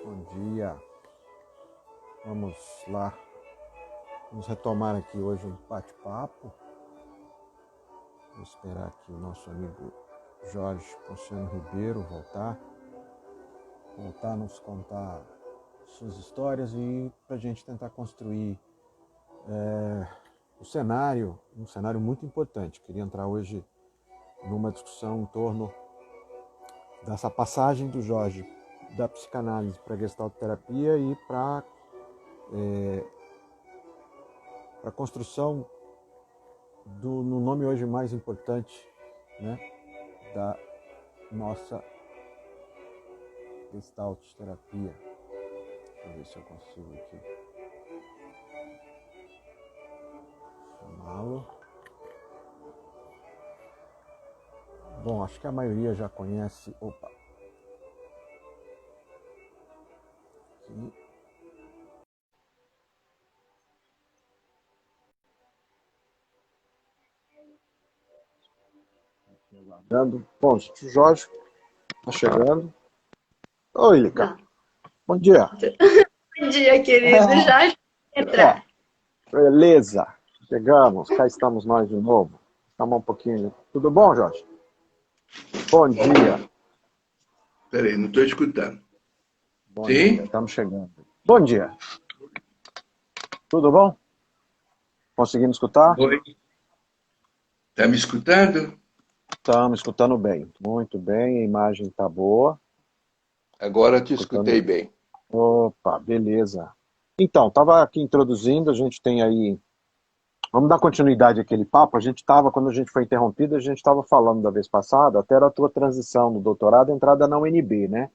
Bom dia. Vamos lá. Vamos retomar aqui hoje um bate-papo. Vou esperar aqui o nosso amigo Jorge Ponciano Ribeiro voltar a nos contar suas histórias e para a gente tentar construir um cenário muito importante. Queria entrar hoje numa discussão em torno dessa passagem do Jorge da psicanálise para a gestalterapia e para a construção no nome hoje mais importante, né, da nossa Gestalt terapia. Deixa eu ver se eu consigo aqui chamá-lo. Bom, acho que a maioria já conhece. Opa! Aqui. Aguardando. Bom, o Jorge está chegando. Oi, Lica. Bom dia. Bom dia, querido. Já entrar. Beleza. Chegamos. Cá estamos nós de novo. Calma um pouquinho. Tudo bom, Jorge? Bom dia. Peraí, não estou escutando. Bom Sim? dia. Estamos chegando. Bom dia. Tudo bom? Conseguindo escutar? Oi. Está me escutando? Estamos escutando bem. Muito bem. A imagem está boa. Agora te escutei bem. Opa, beleza. Então, estava aqui introduzindo, a gente tem aí... Vamos dar continuidade àquele papo. Quando a gente foi interrompido, a gente estava falando da vez passada, até da tua transição no doutorado, entrada na UNB, né?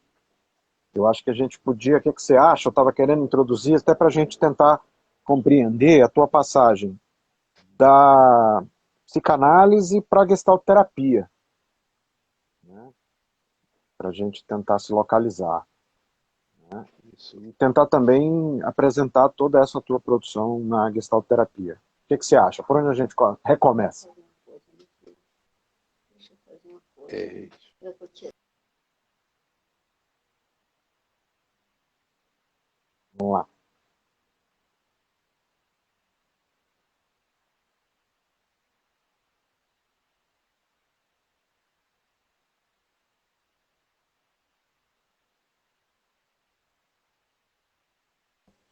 Eu acho que a gente podia, o que você acha? Eu estava querendo introduzir, até para a gente tentar compreender a tua passagem da psicanálise para a gestalterapia, né? Para a gente tentar se localizar. Né? E tentar também apresentar toda essa tua produção na gestalterapia. O que você acha? Por onde a gente recomeça? Vamos lá.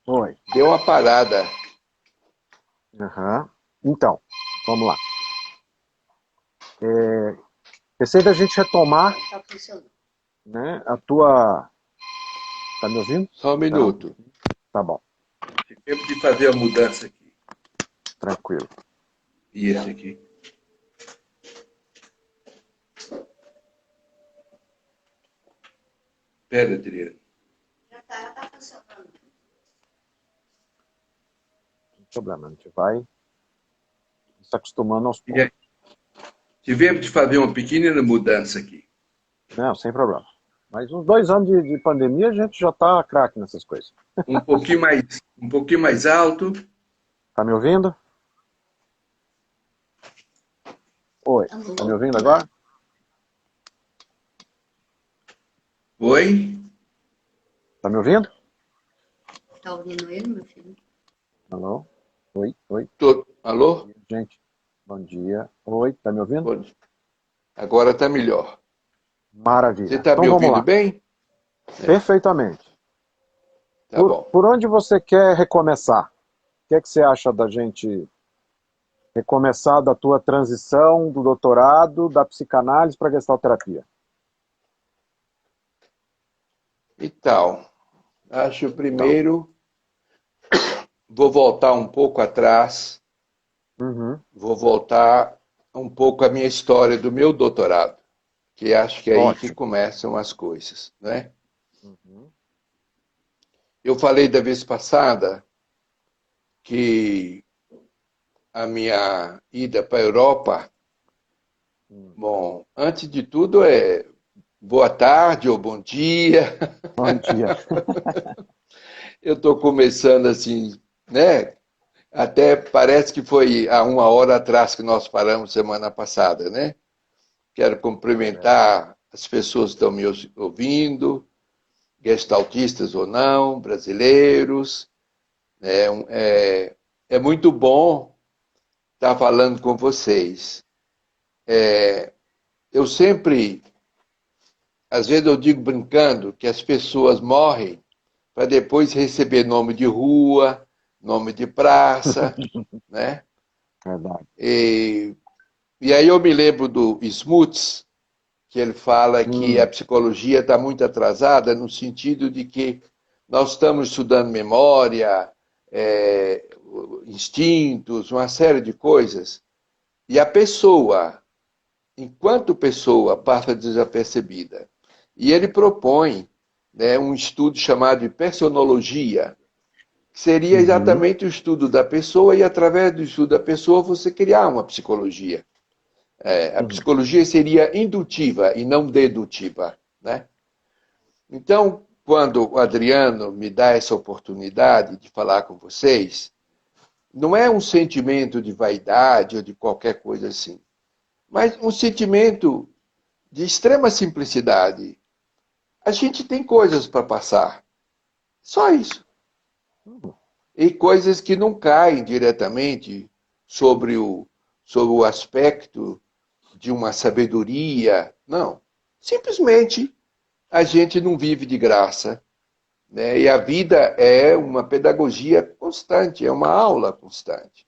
Oi. Deu uma parada. Uhum. Então, vamos lá. Pensei da gente retomar, né, a tua... Tá me ouvindo? Só um minuto. Tá bom. Temos que fazer a mudança aqui. Tranquilo. E esse aqui? Espera, Adriano. Já tá funcionando. Não tem problema, a gente vai se acostumando aos poucos. Tivemos de fazer uma pequena mudança aqui. Não, sem problema. Mas uns 2 anos de pandemia, a gente já tá craque nessas coisas. Um pouquinho mais alto. Tá me ouvindo? Oi, tá me ouvindo agora? Oi? Tá me ouvindo? Tá ouvindo ele, meu filho? Alô? Oi, oi. Alô? Gente, bom dia. Oi, tá me ouvindo? Agora está melhor. Maravilha. Você está Então, me vamos ouvindo lá. bem? Perfeitamente. Tá bom. Por onde você quer recomeçar? O que é que você acha da gente recomeçar da tua transição do doutorado, da psicanálise para a gestalterapia? Então, acho primeiro, vou voltar um pouco atrás, vou voltar um pouco à minha história do meu doutorado, que acho que é aí que começam as coisas, né? Eu falei da vez passada que a minha ida para a Europa, bom, antes de tudo boa tarde ou bom dia. Bom dia. Eu estou começando assim, né? Até parece que foi há 1 hora atrás que nós paramos semana passada, né? Quero cumprimentar as pessoas que estão me ouvindo, gestaltistas ou não, brasileiros. É muito bom estar falando com vocês. Eu sempre, às vezes eu digo brincando, que as pessoas morrem para depois receber nome de rua, nome de praça, né? Verdade. E aí eu me lembro do Smuts, que ele fala que a psicologia está muito atrasada no sentido de que nós estamos estudando memória, instintos, uma série de coisas, e a pessoa, enquanto pessoa, passa desapercebida. E ele propõe, né, um estudo chamado de personologia, que seria exatamente o estudo da pessoa, e através do estudo da pessoa você criar uma psicologia. A psicologia seria indutiva e não dedutiva, né? Então, quando o Adriano me dá essa oportunidade de falar com vocês, não é um sentimento de vaidade ou de qualquer coisa assim, mas um sentimento de extrema simplicidade. A gente tem coisas para passar, só isso. E coisas que não caem diretamente sobre o aspecto de uma sabedoria, não. Simplesmente a gente não vive de graça, né? E a vida é uma pedagogia constante, é uma aula constante.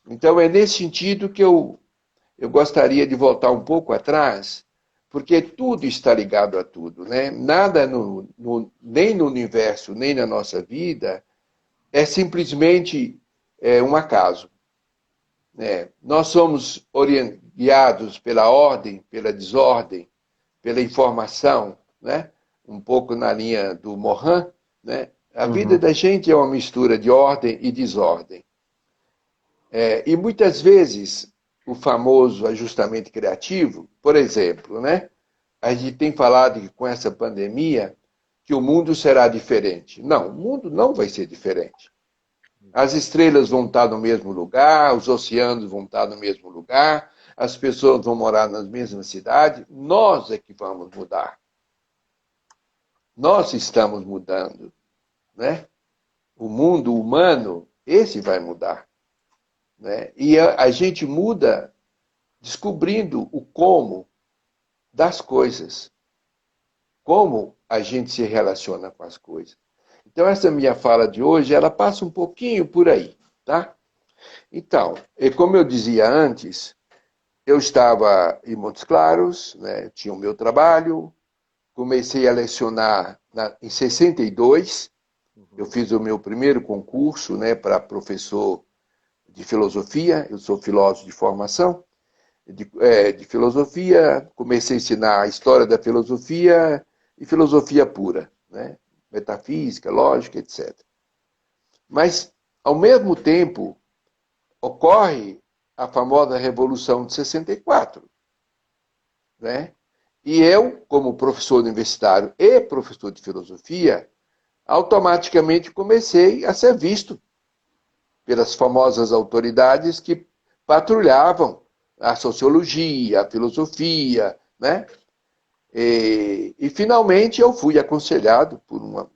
Então é nesse sentido que eu gostaria de voltar um pouco atrás, porque tudo está ligado a tudo, né? Nada nem no universo, nem na nossa vida é simplesmente um acaso. Nós somos guiados pela ordem, pela desordem, pela informação, né? Um pouco na linha do Morin, né? A vida da gente é uma mistura de ordem e desordem. E muitas vezes o famoso ajustamento criativo, por exemplo, né? A gente tem falado que com essa pandemia que o mundo será diferente. Não, o mundo não vai ser diferente. As estrelas vão estar no mesmo lugar, os oceanos vão estar no mesmo lugar, as pessoas vão morar nas mesmas cidades, nós é que vamos mudar. Nós estamos mudando, né? O mundo humano, esse vai mudar, né? E a gente muda descobrindo o como das coisas, como a gente se relaciona com as coisas. Então, essa minha fala de hoje, ela passa um pouquinho por aí, tá? Então, como eu dizia antes, eu estava em Montes Claros, né? Tinha o meu trabalho, comecei a lecionar em 62, eu fiz o meu primeiro concurso, né, para professor de filosofia, eu sou filósofo de formação, de filosofia, comecei a ensinar a história da filosofia e filosofia pura, né? Metafísica, lógica, etc. Mas, ao mesmo tempo, ocorre a famosa Revolução de 64, né? E eu, como professor universitário e professor de filosofia, automaticamente comecei a ser visto pelas famosas autoridades que patrulhavam a sociologia, a filosofia, né? E finalmente eu fui aconselhado por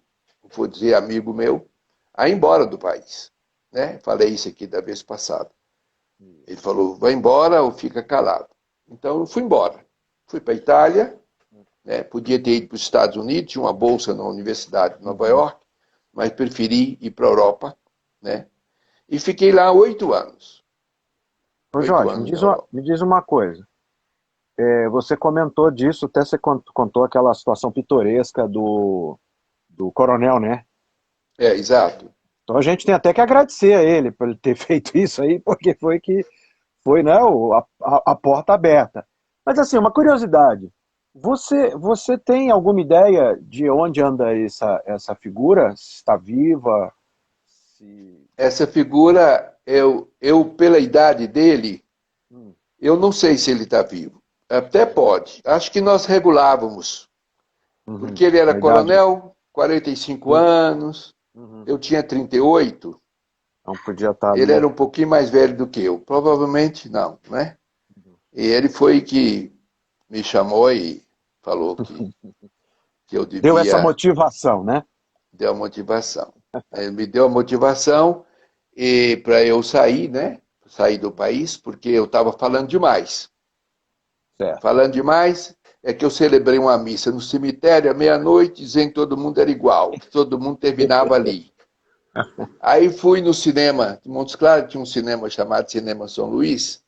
vou dizer, amigo meu, a ir embora do país, né? Falei isso aqui da vez passada. Ele falou, vai embora ou fica calado. Então eu fui embora. Fui para a Itália, né? Podia ter ido para os Estados Unidos, tinha uma bolsa na Universidade de Nova York, mas preferi ir para a Europa, né? E fiquei lá 8 anos. Ô Jorge, me diz uma coisa. Você comentou disso, até você contou aquela situação pitoresca do coronel, né? Exato. Então a gente tem até que agradecer a ele por ele ter feito isso aí, porque foi, né, a porta aberta. Mas assim, uma curiosidade. Você tem alguma ideia de onde anda essa figura? Se está viva? Essa figura, eu pela idade dele, eu não sei se ele está vivo. Até pode. Acho que nós regulávamos. Porque ele era coronel, 45 anos, eu tinha 38. Não podia estar. Ele era um pouquinho mais velho do que eu. Provavelmente não, né? E ele foi que me chamou e falou que que eu Deu essa devia... motivação, né? Deu a motivação. Ele me deu a motivação e para eu sair, né? Sair do país, porque eu estava falando demais. Certo. Falando demais é que eu celebrei uma missa no cemitério à meia-noite, dizendo que todo mundo era igual, que todo mundo terminava ali. Aí fui no cinema de Montes Claros, tinha um cinema chamado Cinema São Luís,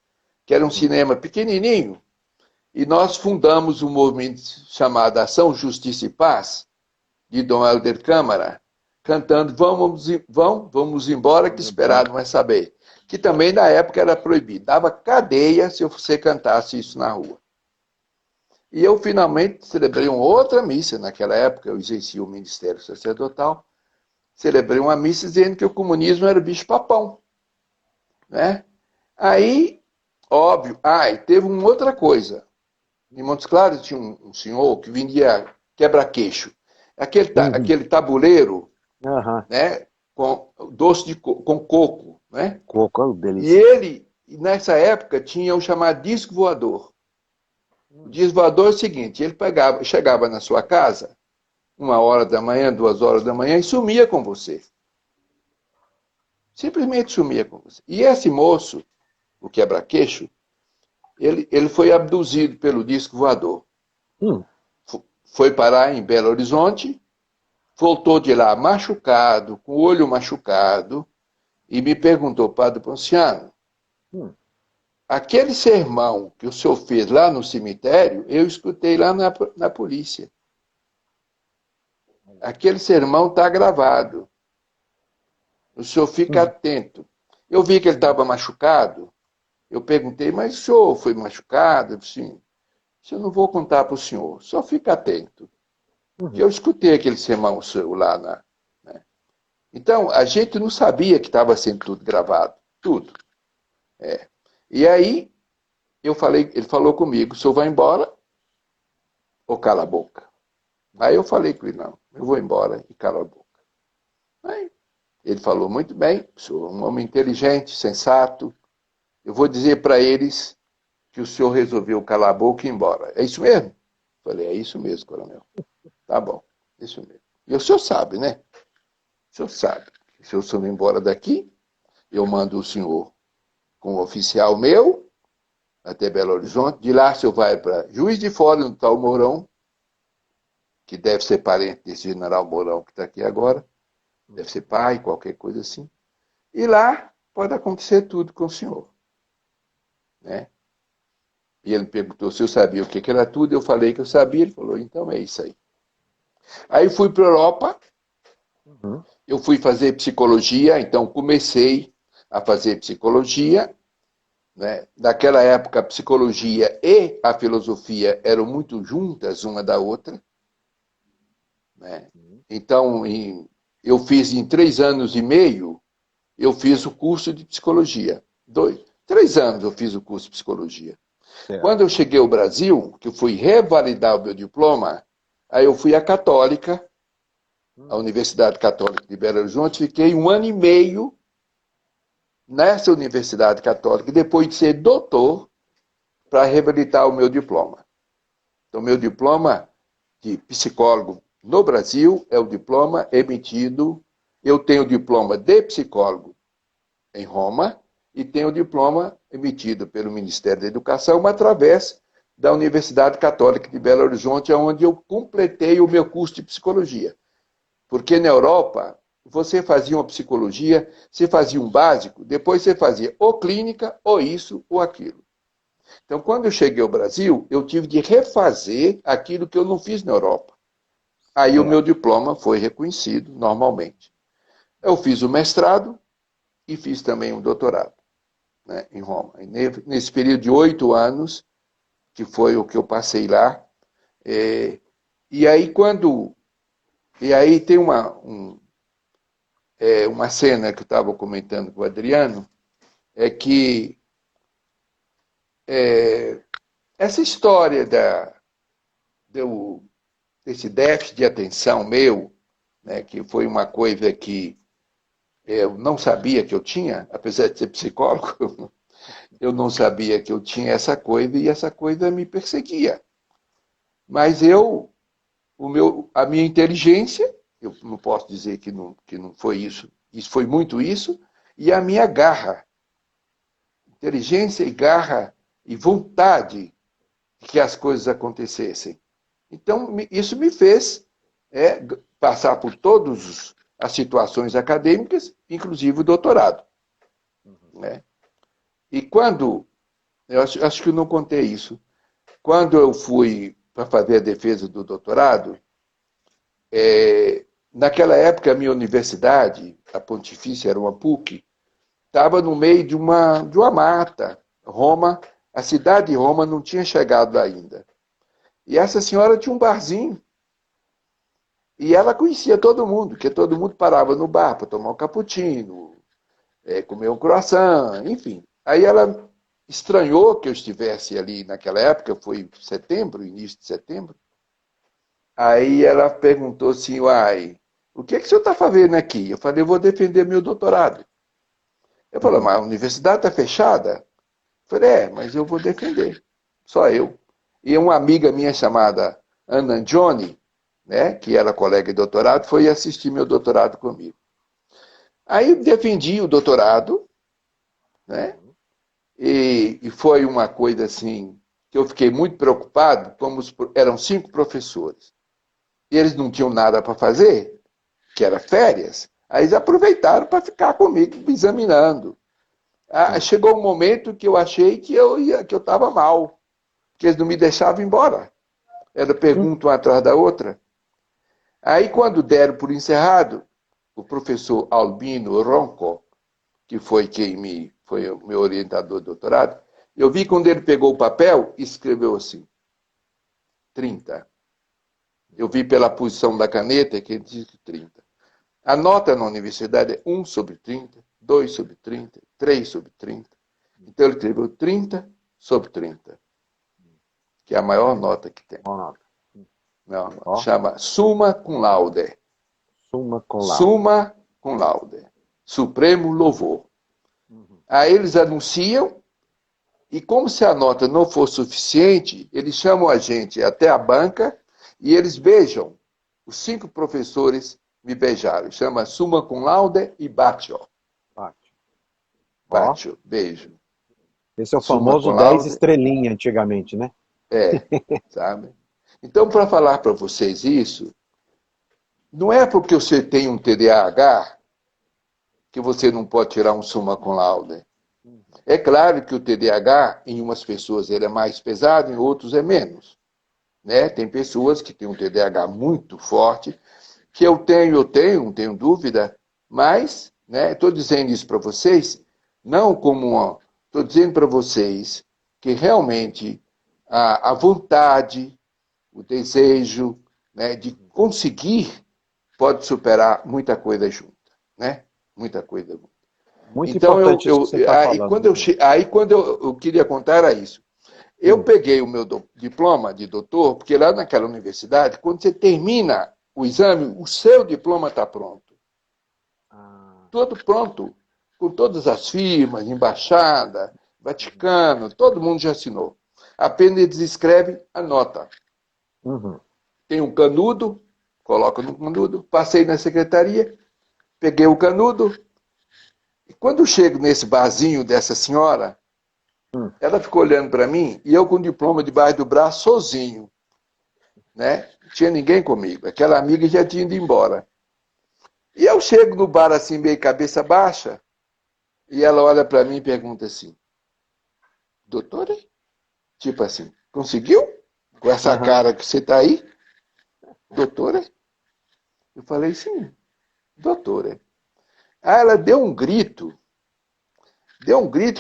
que era um cinema pequenininho, e nós fundamos um movimento chamado Ação, Justiça e Paz, de Dom Helder Câmara, cantando vamos embora, que esperar não é saber. Que também na época era proibido. Dava cadeia se você cantasse isso na rua. E eu finalmente celebrei uma outra missa. Naquela época eu exercia o ministério sacerdotal. Celebrei uma missa dizendo que o comunismo era bicho-papão. Né? Aí, óbvio, e teve uma outra coisa. Em Montes Claros tinha um senhor que vendia quebra-queixo. Aquele tabuleiro, né, com doce com coco. Né? Coco, delícia. E ele, nessa época, tinha o chamado disco voador. O disco voador é o seguinte, ele chegava na sua casa, 1h da manhã, 2h da manhã, e sumia com você. Simplesmente sumia com você. E esse moço, o quebra-queixo, ele foi abduzido pelo disco voador. Foi parar em Belo Horizonte, voltou de lá machucado, com o olho machucado, e me perguntou, Padre Ponciano, aquele sermão que o senhor fez lá no cemitério, eu escutei lá na polícia. Aquele sermão está gravado. O senhor fica atento. Eu vi que ele estava machucado. Eu perguntei, mas o senhor foi machucado? Eu disse, sim. Eu não vou contar para o senhor, só fica atento. Porque eu escutei aquele sermão seu lá. Né? Então, a gente não sabia que estava sendo tudo gravado. Tudo. E aí, ele falou comigo, o senhor vai embora ou cala a boca? Aí eu falei com ele, não, eu vou embora e cala a boca. Aí, ele falou, muito bem, sou um homem inteligente, sensato, eu vou dizer para eles que o senhor resolveu calar a boca e ir embora. É isso mesmo? Falei, é isso mesmo, coronel. Tá bom, é isso mesmo. E o senhor sabe, né? O senhor sabe. Se eu sou embora daqui, eu mando o senhor com um oficial meu até Belo Horizonte. De lá, o senhor vai para Juiz de Fora, no tal Mourão, que deve ser parente desse general Mourão que está aqui agora. Deve ser pai, qualquer coisa assim. E lá pode acontecer tudo com o senhor. Né? E ele me perguntou se eu sabia o que era tudo. Eu falei que eu sabia. Ele falou, então é isso aí. Aí fui para a Europa. Eu fui fazer psicologia. Então comecei a fazer psicologia. Né? Naquela época, a psicologia e a filosofia eram muito juntas uma da outra. Né? Então, eu fiz em 3 anos e meio, eu fiz o curso de psicologia. 3 anos eu fiz o curso de psicologia. Quando eu cheguei ao Brasil, que eu fui revalidar o meu diploma, aí eu fui à Católica, a Universidade Católica de Belo Horizonte, fiquei 1 ano e meio nessa Universidade Católica, depois de ser doutor, para revalidar o meu diploma. Então, meu diploma de psicólogo no Brasil é o diploma emitido. Eu tenho o diploma de psicólogo em Roma e tenho o diploma emitido pelo Ministério da Educação através da Universidade Católica de Belo Horizonte, onde eu completei o meu curso de psicologia. Porque na Europa, você fazia uma psicologia, você fazia um básico, depois você fazia ou clínica, ou isso, ou aquilo. Então, quando eu cheguei ao Brasil, eu tive de refazer aquilo que eu não fiz na Europa. Aí o meu diploma foi reconhecido normalmente. Eu fiz o mestrado e fiz também um doutorado, né, em Roma. E nesse período de 8 anos, que foi o que eu passei lá. E aí tem uma cena que eu estava comentando com o Adriano, é que essa história desse déficit de atenção meu, né, que foi uma coisa que eu não sabia que eu tinha, apesar de ser psicólogo, eu não sabia que eu tinha essa coisa e essa coisa me perseguia. Mas eu a minha inteligência, eu não posso dizer que não foi isso foi muito isso, e a minha garra. Inteligência e garra e vontade de que as coisas acontecessem. Então, isso me fez passar por todas as situações acadêmicas, inclusive o doutorado. Né? E quando, eu acho que eu não contei isso, quando eu fui para fazer a defesa do doutorado, naquela época a minha universidade, a Pontifícia era uma PUC, estava no meio de uma mata. Roma, a cidade de Roma não tinha chegado ainda. E essa senhora tinha um barzinho. E ela conhecia todo mundo, porque todo mundo parava no bar para tomar um cappuccino, comer um croissant, enfim. Aí ela estranhou que eu estivesse ali naquela época, foi setembro, início de setembro. Aí ela perguntou assim, uai, o que é que o senhor está fazendo aqui? Eu falei, eu vou defender meu doutorado. Eu falei, mas a universidade está fechada? Eu falei, mas eu vou defender, só eu. E uma amiga minha chamada Ana Johnny, né, que era colega de doutorado, foi assistir meu doutorado comigo. Aí eu defendi o doutorado, né, e foi uma coisa assim, que eu fiquei muito preocupado, como eram 5 professores, e eles não tinham nada para fazer, que era férias, aí eles aproveitaram para ficar comigo examinando. Chegou um momento que eu achei que eu estava mal, que eles não me deixavam embora. Era pergunta uma atrás da outra. Aí, quando deram por encerrado, o professor Albino Ronco, que foi foi o meu orientador de doutorado, eu vi quando ele pegou o papel e escreveu assim, 30. Eu vi pela posição da caneta que ele disse 30. A nota na universidade é 1 sobre 30, 2 sobre 30, 3 sobre 30. Então ele escreveu 30 sobre 30, que é a maior nota que tem. Não, chama Summa Cum Laude. Summa Cum Laude. Summa Cum Laude. Supremo louvor. Aí eles anunciam, e como se a nota não for suficiente, eles chamam a gente até a banca e eles beijam. Os 5 professores me beijaram. Chama Summa Cum Laude e Baccio. Baccio, beijo. Esse é o famoso 10 estrelinha antigamente, né? Sabe? Então, para falar para vocês isso, não é porque você tem um TDAH que você não pode tirar um Summa Cum Laude. É claro que o TDAH, em umas pessoas, ele é mais pesado, em outros é menos. Né? Tem pessoas que têm um TDAH muito forte, que eu não tenho dúvida, mas estou dizendo isso para vocês, não como estou dizendo para vocês que realmente a vontade, o desejo de conseguir pode superar muita coisa junta. Né? Muita coisa junta. Muito então, importante isso que você está falando. Aí, quando eu queria contar, era isso. Eu peguei o meu diploma de doutor, porque lá naquela universidade, quando você termina o exame, o seu diploma está pronto. Todo pronto, com todas as firmas, embaixada, Vaticano, todo mundo já assinou. Apenas eles escrevem a nota. Tem um canudo, coloca no canudo, passei na secretaria, peguei o canudo, e quando eu chego nesse barzinho dessa senhora, ela ficou olhando para mim e eu com o diploma debaixo do braço sozinho. Né? Não tinha ninguém comigo. Aquela amiga já tinha ido embora. E eu chego no bar assim, meio cabeça baixa, e ela olha para mim e pergunta assim, doutora? Tipo assim, conseguiu? Com essa cara que você está aí? Doutora? Eu falei, sim, doutora. Aí ela deu um grito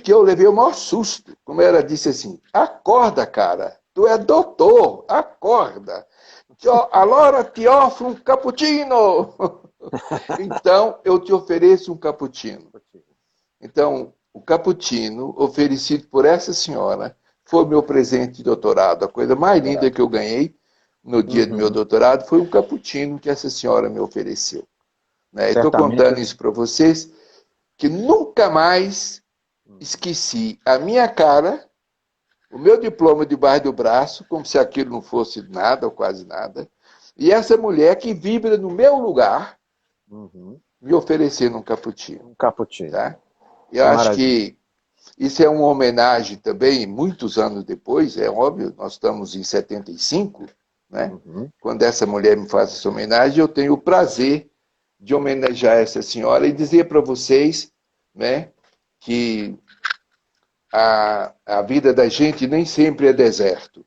que eu levei o maior susto. Como ela disse assim, acorda, cara, tu é doutor, acorda. Allora ti offro um cappuccino. Então, eu te ofereço um cappuccino. Então, o cappuccino oferecido por essa senhora foi meu presente de doutorado. A coisa mais linda que eu ganhei no dia do meu doutorado foi um cappuccino que essa senhora me ofereceu. Estou contando isso para vocês, que nunca mais esqueci a minha cara, o meu diploma debaixo do braço, como se aquilo não fosse nada ou quase nada, E essa mulher que vibra no meu lugar, Uhum. me oferecendo um cappuccino. Um cappuccino. Tá? Eu acho Maravilha. que isso é uma homenagem também, muitos anos depois, é óbvio, nós estamos em 75, né? Uhum. Quando essa mulher me faz essa homenagem, eu tenho o prazer de homenagear essa senhora e dizer para vocês, né, que a vida da gente nem sempre é deserto.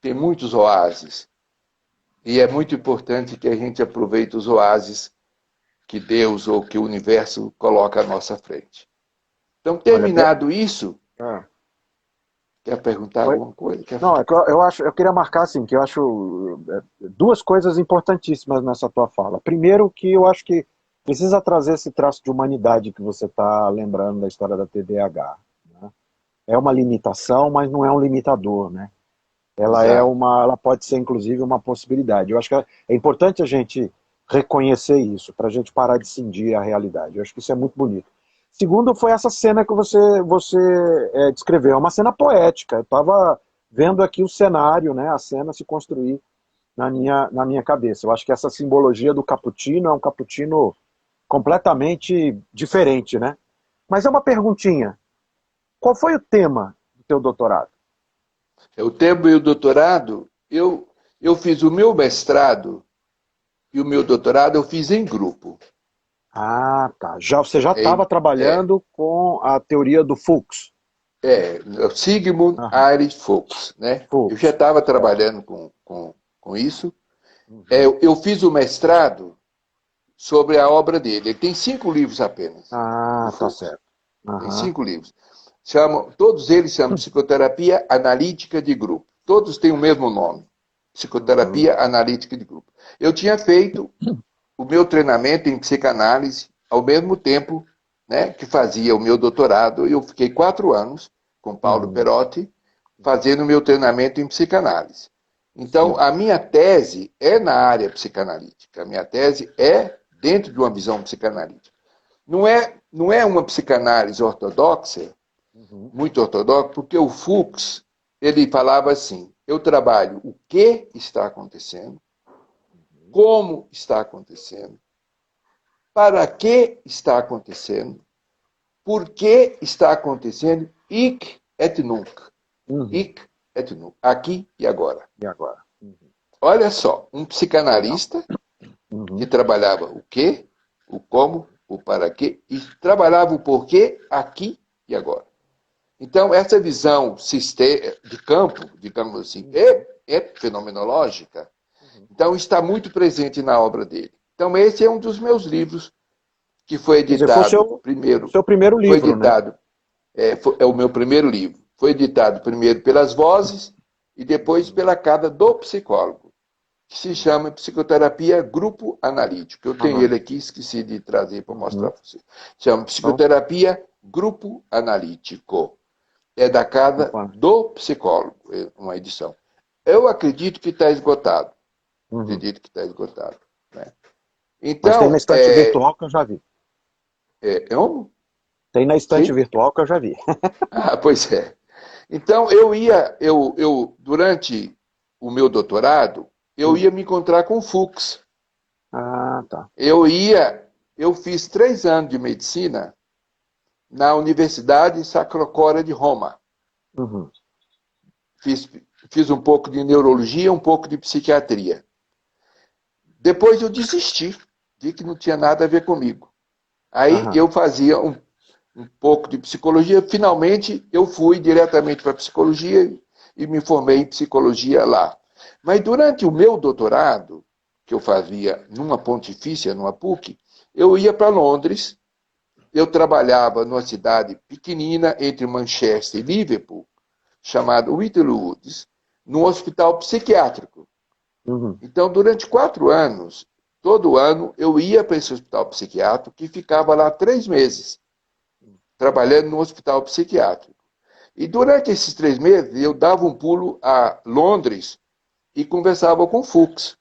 Tem muitos oásis. E é muito importante que a gente aproveite os oásis que Deus ou que o universo coloca à nossa frente. Então, Olha, terminado isso, ah, quer perguntar oi? alguma coisa? Não, é que eu acho, eu queria marcar assim, que eu acho duas coisas importantíssimas nessa tua fala. Primeiro, que eu acho que precisa trazer esse traço de humanidade que você está lembrando da história da TDAH. Né? É uma limitação, mas não é um limitador, né? Exato. Ela pode ser inclusive uma possibilidade. Eu acho que é importante a gente reconhecer isso, para a gente parar de cindir a realidade. Eu acho que isso é muito bonito. Segundo, foi essa cena que você descreveu. É uma cena poética. Eu estava vendo aqui o cenário, né, a cena se construir na minha cabeça. Eu acho que essa simbologia do cappuccino é um cappuccino completamente diferente, né? Mas é uma perguntinha. Qual foi o tema do teu doutorado? O tempo e o doutorado, eu fiz o meu mestrado e o meu doutorado eu fiz em grupo. Ah, tá. Você já estava É, trabalhando com a teoria do Fuchs. Sigmund Aham. Heinrich Fuchs, né? Eu já Fuchs. estava Certo. trabalhando com isso. Uhum. Eu fiz o mestrado sobre a obra dele. Ele tem 5 livros apenas, do Ah, tá Fuchs. certo. Tem Aham. 5 livros. Todos eles chamam Psicoterapia Analítica de Grupo. Todos têm o mesmo nome. Uhum. Psicoterapia Analítica de Grupo. Eu tinha feito o meu treinamento em psicanálise ao mesmo tempo, né, que fazia o meu doutorado. Eu fiquei 4 anos com Paulo Uhum. Perotti fazendo o meu treinamento em psicanálise. Então, Sim. a minha tese é na área psicanalítica. A minha tese é dentro de uma visão psicanalítica. Não é uma psicanálise ortodoxa, Uhum. muito ortodoxa, porque o Fuchs, ele falava assim, eu trabalho o que está acontecendo, como está acontecendo, para que está acontecendo, por que está acontecendo, hic et nunc. Uhum. Hic et nunc. Aqui e agora. E agora? Uhum. Olha só, um Legal. psicanalista que Uhum. trabalhava o que, o como, o para quê, e trabalhava o porquê aqui e agora. Então, essa visão de campo, digamos assim, Uhum. é fenomenológica. Uhum. Então, está muito presente na obra dele. Então, esse é um dos meus livros que foi Quer dizer, foi editado primeiro. seu primeiro Foi livro, né? editado, é o meu primeiro livro. Foi editado primeiro pelas Vozes e depois Uhum. pela Casa do Psicólogo, que se chama Psicoterapia Grupo Analítico. Eu tenho ele Analista. aqui, esqueci de trazer para mostrar Uhum. para você. Chama Então, Psicoterapia Grupo Analítico. É da Casa opa. do Psicólogo, uma edição. Eu acredito que está esgotado. Uhum. Acredito que está esgotado. Né? Mas tem na Então, estante virtual que eu já vi. como? Tem na estante Sim? virtual que eu já vi. Ah, pois é. Então, durante o meu doutorado, eu Hum. ia me encontrar com o Fuchs. Ah, tá. Eu fiz 3 anos de medicina na Universidade Sacro Cuore de Roma. Uhum. Fiz, fiz um pouco de neurologia, um pouco de psiquiatria. Depois eu desisti, vi que não tinha nada a ver comigo. Aí Aham. eu fazia um pouco de psicologia. Finalmente eu fui diretamente para a psicologia e me formei em psicologia lá. Mas durante o meu doutorado, que eu fazia numa pontifícia, numa PUC, eu ia para Londres. Eu trabalhava numa cidade pequenina entre Manchester e Liverpool, chamada Whittlewoods, num hospital psiquiátrico. Uhum. Então, durante 4 anos, todo ano, eu ia para esse hospital psiquiátrico que ficava lá 3 meses, trabalhando no hospital psiquiátrico. E durante esses 3 meses, eu dava um pulo a Londres e conversava com Fuchs,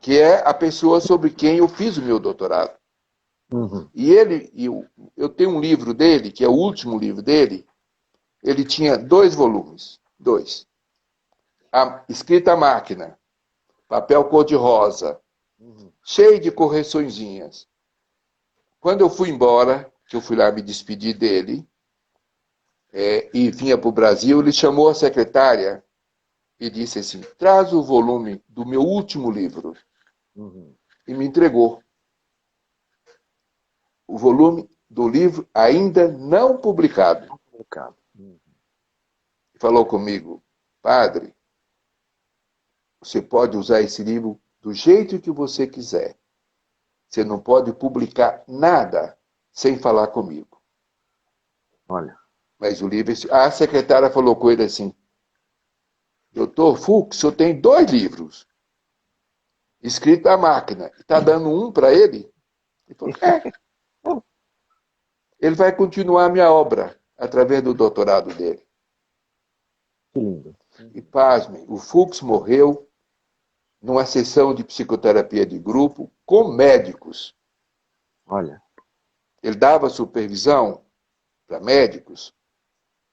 que é a pessoa sobre quem eu fiz o meu doutorado. Uhum. E eu tenho um livro dele, que é o último livro dele, ele tinha 2 volumes, 2. A Escrita à Máquina, papel cor-de-rosa, cheio de correçõezinhas. Quando eu fui embora, que eu fui lá me despedir dele, e vinha para o Brasil, ele chamou a secretária e disse assim, traz o volume do meu último livro. E me entregou o volume do livro ainda não publicado. Falou comigo, padre, você pode usar esse livro do jeito que você quiser. Você não pode publicar nada sem falar comigo. Olha. Mas o livro... A secretária falou com ele assim, doutor Fux, o senhor tem 2 livros escritos à máquina. Está dando um para ele? Ele falou, Ele vai continuar a minha obra através do doutorado dele. Que lindo. E pasmem, o Fux morreu numa sessão de psicoterapia de grupo com médicos. Olha. Ele dava supervisão para médicos.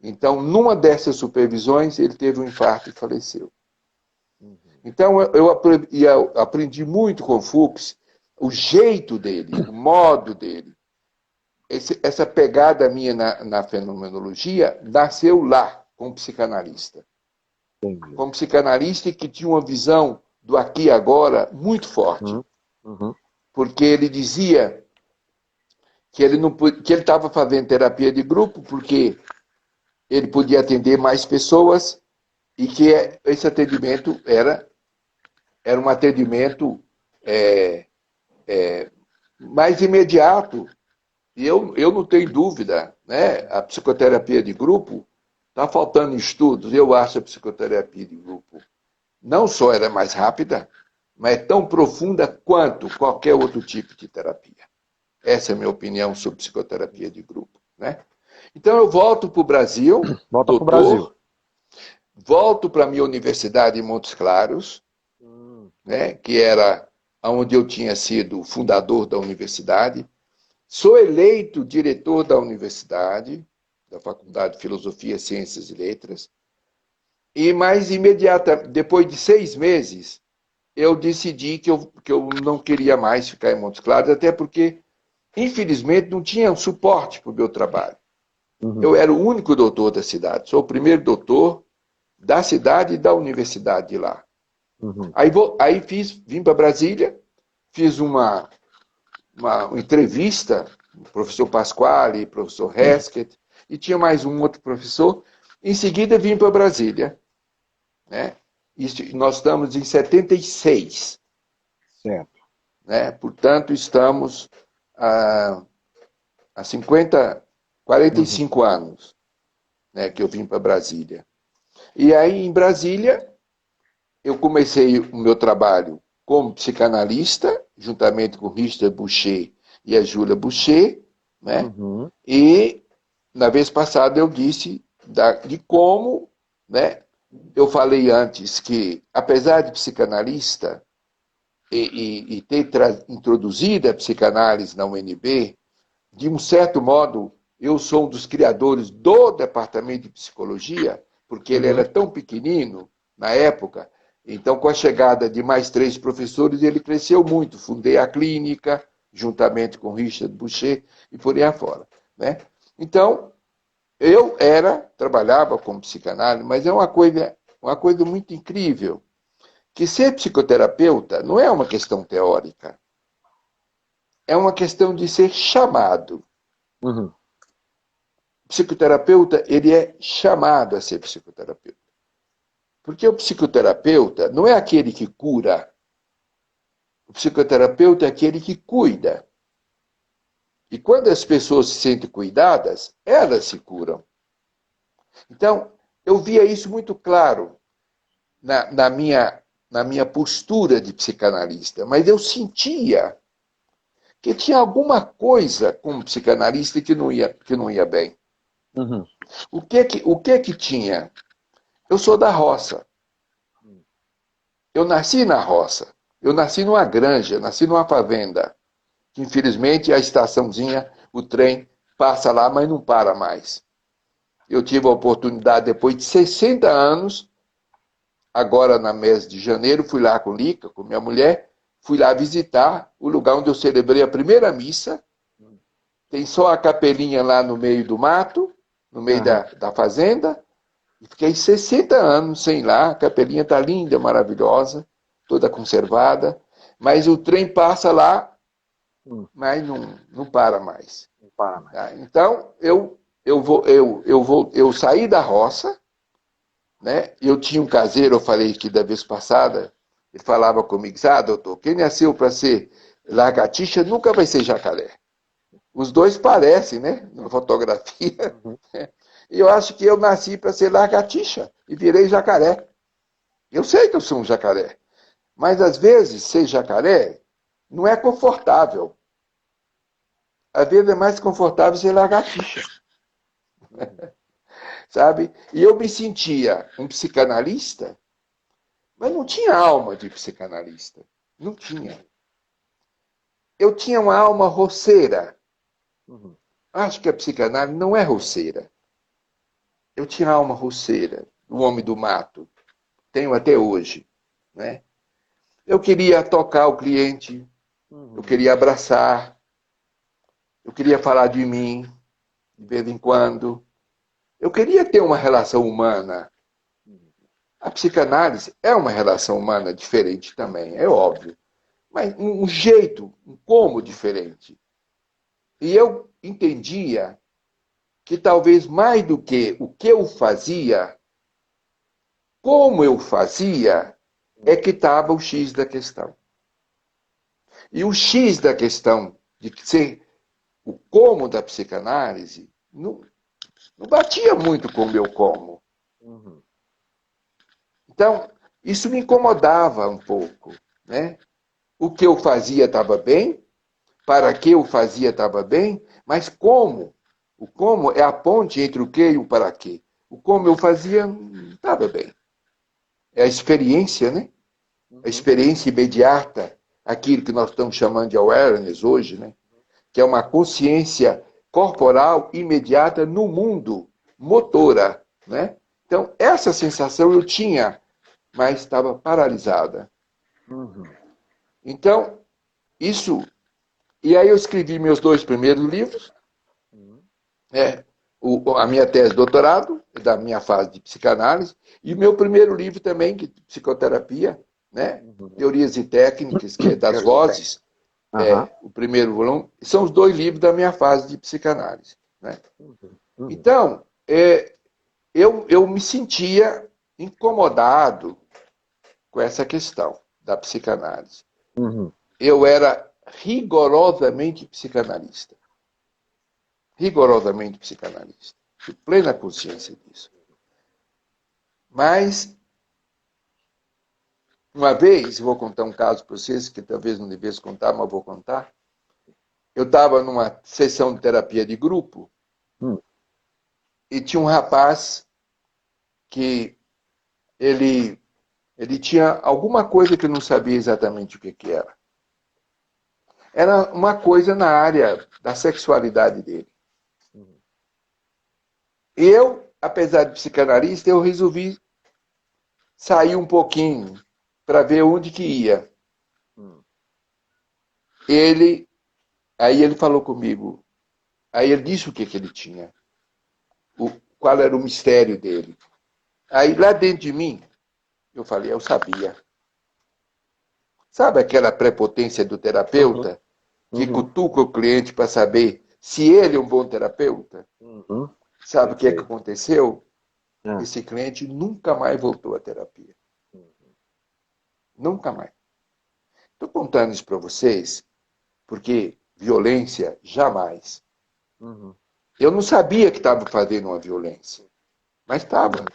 Então, numa dessas supervisões, ele teve um infarto e faleceu. Então, eu aprendi muito com o Fux o jeito dele, o modo dele. Essa pegada minha na fenomenologia nasceu lá, como psicanalista. Entendi. Como psicanalista que tinha uma visão do aqui e agora muito forte. Porque ele dizia que ele estava fazendo terapia de grupo porque ele podia atender mais pessoas e que esse atendimento era um atendimento mais imediato. E eu não tenho dúvida, né? A psicoterapia de grupo está faltando estudos. Eu acho a psicoterapia de grupo não só era mais rápida, mas é tão profunda quanto qualquer outro tipo de terapia. Essa é a minha opinião sobre psicoterapia de grupo, né? Então eu volto para o Brasil, volto para a minha universidade em Montes Claros, né? Que era onde eu tinha sido fundador da universidade. Sou eleito diretor da universidade, da Faculdade de Filosofia, Ciências e Letras. E mais depois de 6 meses, eu decidi que eu não queria mais ficar em Montes Claros, até porque, infelizmente, não tinha suporte para o meu trabalho. Eu era o único doutor da cidade. Sou o primeiro doutor da cidade e da universidade de lá. Aí vim para Brasília, fiz uma entrevista, o professor Pasquale, o professor Hesketh, e tinha mais um outro professor. Em seguida, vim para Brasília. Né? Nós estamos em 76. Certo. Né? Portanto, estamos há 45 anos, né, que eu vim para Brasília. E aí, em Brasília, eu comecei o meu trabalho como psicanalista, juntamente com Richard Boucher e a Júlia Boucher, né? E, na vez passada, eu disse de como, né? Eu falei antes que, apesar de psicanalista e ter introduzido a psicanálise na UNB, de um certo modo, eu sou um dos criadores do departamento de psicologia, porque ele era tão pequenino na época. Então, com a chegada de mais 3 professores, ele cresceu muito. Fundei a clínica, juntamente com Richard Boucher, e por aí afora. Né? Então, eu trabalhava como psicanálise, mas é uma coisa muito incrível, que ser psicoterapeuta não é uma questão teórica, é uma questão de ser chamado. O psicoterapeuta, ele é chamado a ser psicoterapeuta. Porque o psicoterapeuta não é aquele que cura. O psicoterapeuta é aquele que cuida. E quando as pessoas se sentem cuidadas, elas se curam. Então, eu via isso muito claro na minha postura de psicanalista. Mas eu sentia que tinha alguma coisa como psicanalista que não ia bem. O que que tinha? Eu sou da roça. Eu nasci na roça. Eu nasci numa granja, nasci numa fazenda. Que, infelizmente, a estaçãozinha, o trem passa lá, mas não para mais. Eu tive a oportunidade, depois de 60 anos, agora na mês de janeiro, fui lá com Lica, com minha mulher, fui lá visitar o lugar onde eu celebrei a primeira missa. Tem só a capelinha lá no meio do mato, no meio da fazenda. E fiquei 60 anos sem ir lá. A capelinha está linda, maravilhosa, toda conservada. Mas o trem passa lá, mas não para mais. Não para mais. Tá? Então, eu saí da roça, né? Eu tinha um caseiro, eu falei que da vez passada, ele falava comigo, doutor, quem nasceu para ser lagartixa nunca vai ser jacaré. Os dois parecem, né? Na fotografia. E eu acho que eu nasci para ser lagartixa e virei jacaré. Eu sei que eu sou um jacaré. Mas, às vezes, ser jacaré não é confortável. Às vezes é mais confortável ser lagartixa. Sabe? E eu me sentia um psicanalista, mas não tinha alma de psicanalista. Não tinha. Eu tinha uma alma roceira. Acho que a psicanálise não é roceira. Eu tinha alma roceira, o homem do mato. Tenho até hoje. Né? Eu queria tocar o cliente, eu queria abraçar, eu queria falar de mim, de vez em quando. Eu queria ter uma relação humana. A psicanálise é uma relação humana diferente também, é óbvio. Mas um jeito, um como diferente. E eu entendia que talvez mais do que o que eu fazia, como eu fazia, é que estava o X da questão. E o X da questão de ser o como da psicanálise não batia muito com o meu como. Então, isso me incomodava um pouco. Né? O que eu fazia estava bem, para que eu fazia estava bem, mas como? O como é a ponte entre o que e o para quê. O como eu fazia não estava bem. É a experiência, né? A experiência imediata, aquilo que nós estamos chamando de awareness hoje, né? Que é uma consciência corporal imediata no mundo, motora. Né? Então, essa sensação eu tinha, mas estava paralisada. Então, isso... E aí eu escrevi meus 2 primeiros livros, a minha tese de doutorado, da minha fase de psicanálise, e o meu primeiro livro também, de psicoterapia, né? Teorias e Técnicas, que é das vozes, o primeiro volume, são os 2 livros da minha fase de psicanálise. Né? Então, eu me sentia incomodado com essa questão da psicanálise. Eu era rigorosamente psicanalista. Rigorosamente psicanalista. De plena consciência disso. Mas, uma vez, vou contar um caso para vocês, que talvez não devesse contar, mas vou contar. Eu estava numa sessão de terapia de grupo e tinha um rapaz que ele tinha alguma coisa que eu não sabia exatamente o que era. Era uma coisa na área da sexualidade dele. E eu, apesar de psicanalista, eu resolvi sair um pouquinho para ver onde que ia. Aí ele falou comigo, aí ele disse o que ele tinha, qual era o mistério dele. Aí lá dentro de mim, eu falei, eu sabia. Sabe aquela prepotência do terapeuta que cutuca o cliente para saber se ele é um bom terapeuta? Sabe o que é que aconteceu? Esse cliente nunca mais voltou à terapia. Nunca mais. Estou contando isso para vocês porque violência, jamais. Eu não sabia que estava fazendo uma violência, mas estava.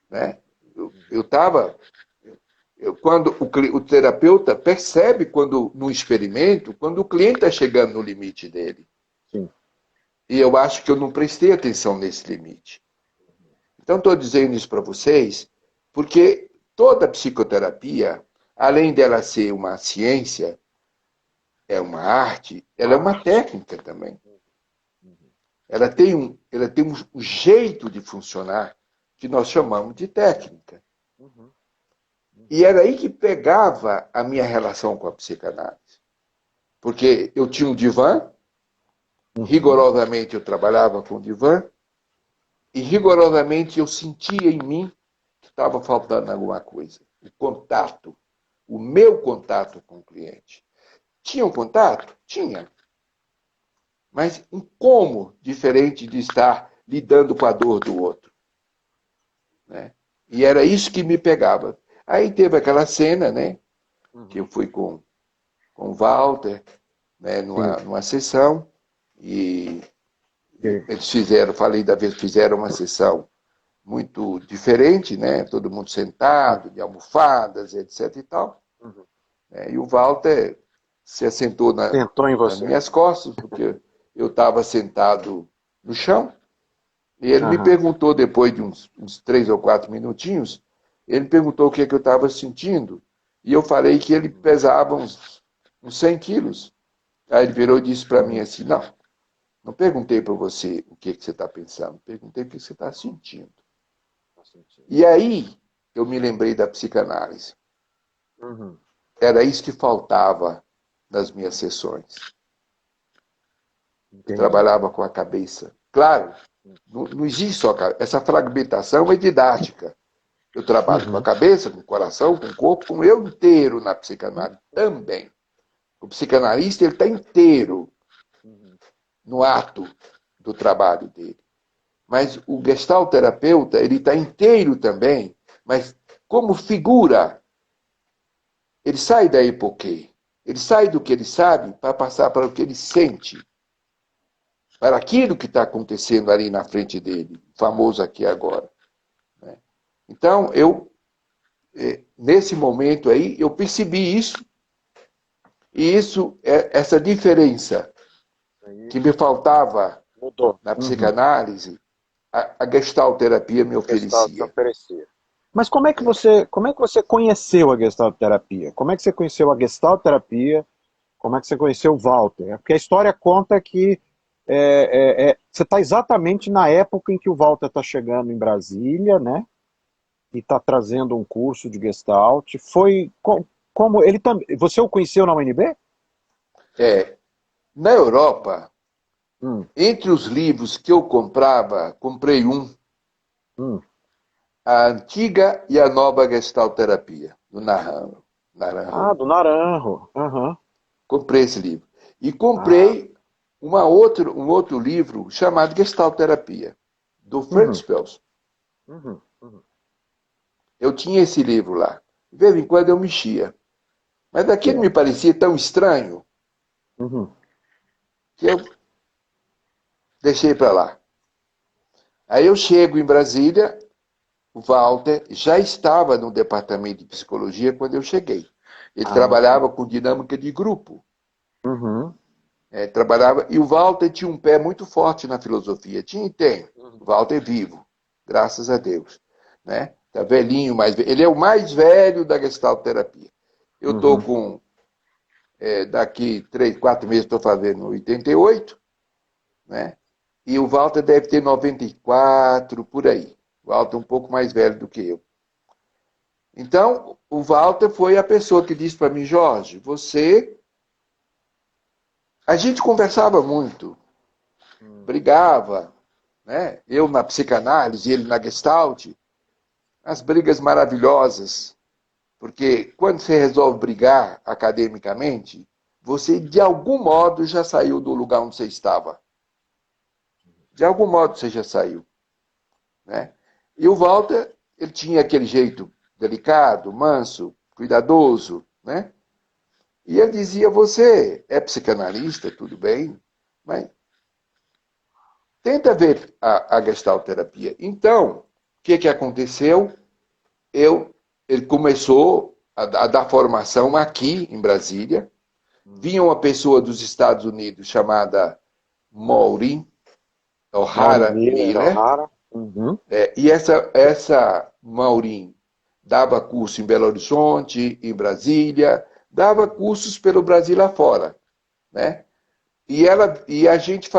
Né? Eu estava... Quando o terapeuta percebe, quando no experimento, quando o cliente está chegando no limite dele. Sim. E eu acho que eu não prestei atenção nesse limite. Então, estou dizendo isso para vocês, porque toda psicoterapia, além dela ser uma ciência, é uma arte, ela é uma técnica também. Ela tem um jeito de funcionar que nós chamamos de técnica. E era aí que pegava a minha relação com a psicanálise. Porque eu tinha um divã, rigorosamente eu trabalhava com o divã, e rigorosamente eu sentia em mim que estava faltando alguma coisa. O contato, o meu contato com o cliente. Tinha um contato? Tinha. Mas um como diferente de estar lidando com a dor do outro. Né? E era isso que me pegava. Aí teve aquela cena, né? Que eu fui com o Walter, né, numa sessão, e eles fizeram, falei da vez, fizeram uma sessão muito diferente, né? Todo mundo sentado, de almofadas, etc e tal. E o Walter se assentou nas minhas costas, porque eu estava sentado no chão, e ele me perguntou, depois de uns 3 ou 4 minutinhos, ele perguntou o que eu estava sentindo, e eu falei que ele pesava uns 100 quilos. Aí ele virou e disse para mim assim, não perguntei para você o que você está pensando, perguntei o que você está sentindo. E aí eu me lembrei da psicanálise. Era isso que faltava nas minhas sessões. Eu trabalhava com a cabeça. Claro, não existe só essa fragmentação é didática. Eu trabalho com a cabeça, com o coração, com o corpo, com o eu inteiro na psicanálise também. O psicanalista ele está inteiro no ato do trabalho dele. Mas o gestalterapeuta ele está inteiro também, mas como figura, ele sai da epoquê. Ele sai do que ele sabe para passar para o que ele sente. Para aquilo que está acontecendo ali na frente dele, famoso aqui agora. Então, nesse momento aí, eu percebi isso, e essa diferença que me faltava na psicanálise, a gestalterapia me oferecia. Mas como é que você conheceu a gestalterapia? Como é que você conheceu a gestalterapia? Como é que você conheceu o Walter? Porque a história conta que você está exatamente na época em que o Walter está chegando em Brasília, né? E está trazendo um curso de Gestalt. Foi como ele também. Você o conheceu na UNB? Na Europa, entre os livros que eu comprava, comprei a antiga e a nova gestalterapia, do Naranjo. Do Naranjo. Comprei esse livro. E comprei um outro livro chamado Gestalterapia, do Franz Pels. Eu tinha esse livro lá. De vez em quando eu mexia. Mas daquilo me parecia tão estranho que eu deixei para lá. Aí eu chego em Brasília, o Walter já estava no departamento de psicologia quando eu cheguei. Ele trabalhava com dinâmica de grupo. Trabalhava, e o Walter tinha um pé muito forte na filosofia. Tinha e tem. O Walter é vivo, graças a Deus. Né? Tá velhinho, ele é o mais velho da gestalterapia. Eu estou com, daqui 3, 4 meses, estou fazendo 88, né? E o Walter deve ter 94, por aí. O Walter é um pouco mais velho do que eu. Então, o Walter foi a pessoa que disse para mim, Jorge, a gente conversava muito, brigava, né? Eu na psicanálise, ele na Gestalt, as brigas maravilhosas, porque quando você resolve brigar academicamente, você de algum modo já saiu do lugar onde você estava. De algum modo você já saiu. Né? E o Walter, ele tinha aquele jeito delicado, manso, cuidadoso, né? E ele dizia, você é psicanalista, tudo bem, mas tenta ver a gestalterapia. Então, o que aconteceu? Ele começou a dar formação aqui em Brasília. Vinha uma pessoa dos Estados Unidos chamada Maureen O'Hara Miller. E essa Maureen dava curso em Belo Horizonte, em Brasília, dava cursos pelo Brasil afora, né? E a gente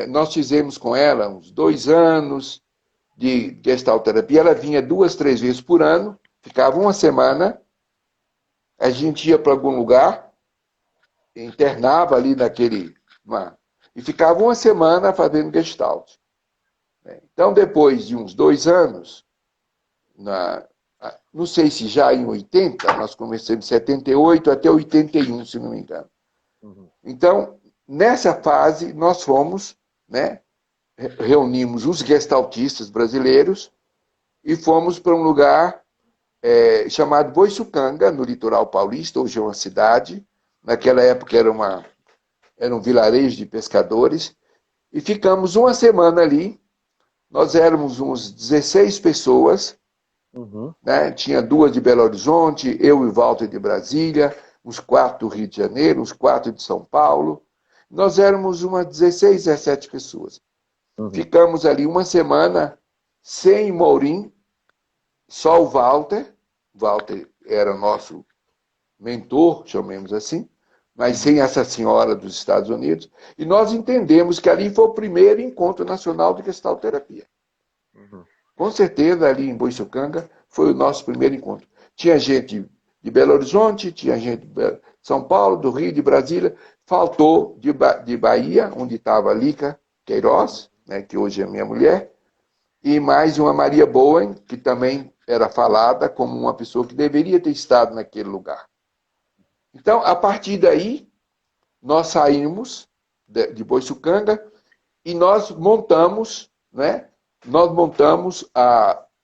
nós fizemos com ela uns 2 anos de gestalterapia. Ela vinha 2, 3 vezes por ano, ficava uma semana, a gente ia para algum lugar, internava ali e ficava uma semana fazendo Gestalt. Então, depois de uns 2 anos, não sei se já em 80, nós começamos em 78 até 81, se não me engano. Então, nessa fase, nós fomos, né, reunimos os gestaltistas brasileiros e fomos para um lugar chamado Boiçucanga, no litoral paulista, hoje é uma cidade. Naquela época era um vilarejo de pescadores. E ficamos uma semana ali. Nós éramos uns 16 pessoas. Né? Tinha 2 de Belo Horizonte, eu e Walter de Brasília, uns 4 do Rio de Janeiro, uns 4 de São Paulo. Nós éramos umas 16, 17 pessoas. Ficamos ali uma semana sem Mourim, só o Walter. Walter era nosso mentor, chamemos assim, mas sem essa senhora dos Estados Unidos. E nós entendemos que ali foi o primeiro encontro nacional de gestalterapia. Com certeza, ali em Boiçucanga, foi o nosso primeiro encontro. Tinha gente de Belo Horizonte, tinha gente de São Paulo, do Rio, de Brasília. Faltou de Bahia, onde estava a Lica Queiroz, né, que hoje é minha mulher, e mais uma Maria Bowen, que também era falada como uma pessoa que deveria ter estado naquele lugar. Então, a partir daí, nós saímos de Boiçucanga e nós montamos, né,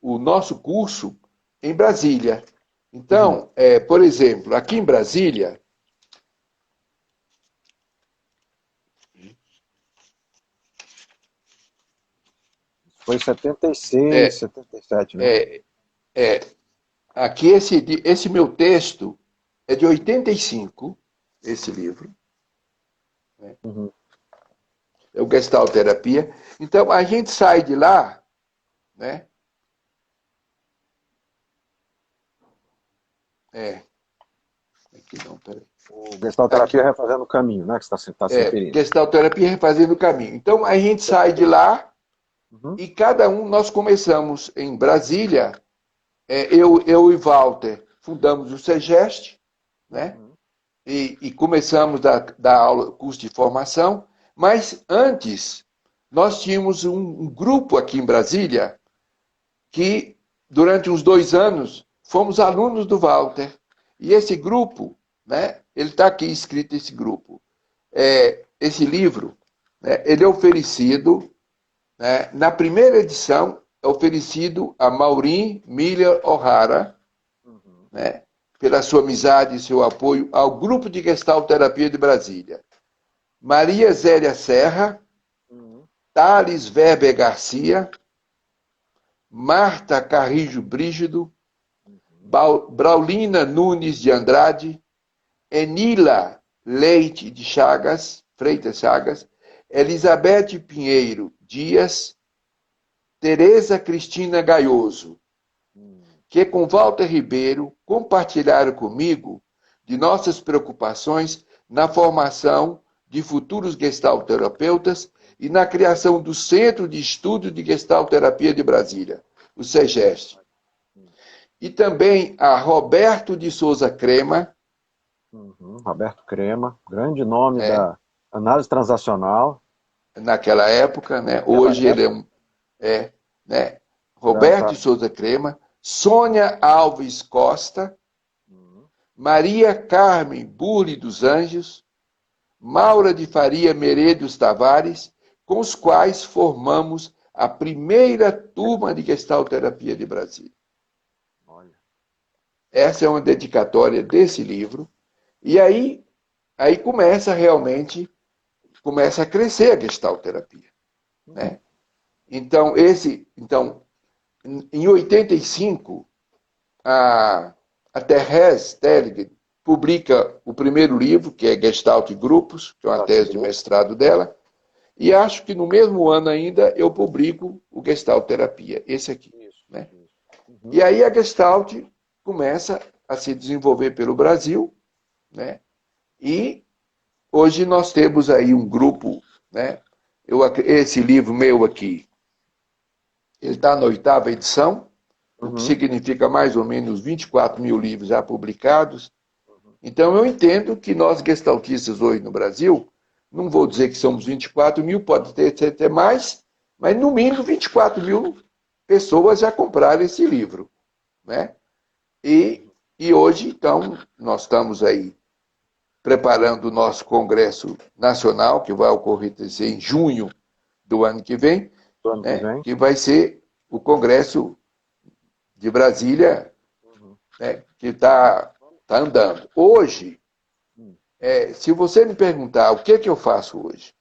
o nosso curso em Brasília. Então, por exemplo, aqui em Brasília, foi 76, 77, né? Aqui esse meu texto é de 85, esse livro. Né? É o Gestalterapia. Então, a gente sai de lá, né? Aqui não, peraí. O Gestalterapia refazendo o caminho, né? Que você está se referindo. Gestalterapia refazendo o caminho. Então, a gente sai de lá e cada um, nós começamos em Brasília, eu e Walter fundamos o SEGEST, né? E começamos a dar aula, curso de formação, mas antes nós tínhamos um grupo aqui em Brasília que, durante uns 2 anos, fomos alunos do Walter. E esse grupo, né, ele está aqui escrito, esse grupo. Esse livro, né, ele é oferecido, né, na primeira edição, é oferecido a Maureen Miller O'Hara, né, pela sua amizade e seu apoio ao Grupo de Gestalterapia de Brasília. Maria Zélia Serra, Thales Weber Garcia, Marta Carrijo Brígido, Braulina Nunes de Andrade, Enila Leite de Freitas Chagas, Elizabeth Pinheiro Dias, Tereza Cristina Gaioso, que com Walter Ribeiro compartilharam comigo de nossas preocupações na formação de futuros gestalterapeutas e na criação do Centro de Estudo de Gestalterapia de Brasília, o SEGEST. E também a Roberto de Souza Crema. Roberto Crema, grande nome da análise transacional. Naquela época, né? Hoje ele né? Roberto de Souza Crema, Sônia Alves Costa, Maria Carmen Burle dos Anjos, Maura de Faria Meredos Tavares, com os quais formamos a primeira turma de gestalterapia de Brasília. Essa é uma dedicatória desse livro. E aí começa a crescer a gestalterapia. Né? Então, em 85, a Thérèse Telliger publica o primeiro livro, que é Gestalt e Grupos, que é uma tese de mestrado dela, e acho que no mesmo ano ainda eu publico o Gestalterapia, esse aqui. Né? E aí a Gestalt começa a se desenvolver pelo Brasil, né? E hoje nós temos aí um grupo, né? Esse livro meu aqui, ele está na 8ª edição, o que significa mais ou menos 24 mil livros já publicados. Então, eu entendo que nós, gestaltistas hoje no Brasil, não vou dizer que somos 24 mil, pode ter mais, mas no mínimo 24 mil pessoas já compraram esse livro, né? E hoje, então, nós estamos aí preparando o nosso Congresso Nacional, que vai ocorrer em junho do ano que vem, né? Que vai ser o Congresso de Brasília, né? Que está andando. Hoje, se você me perguntar o que é que eu faço hoje,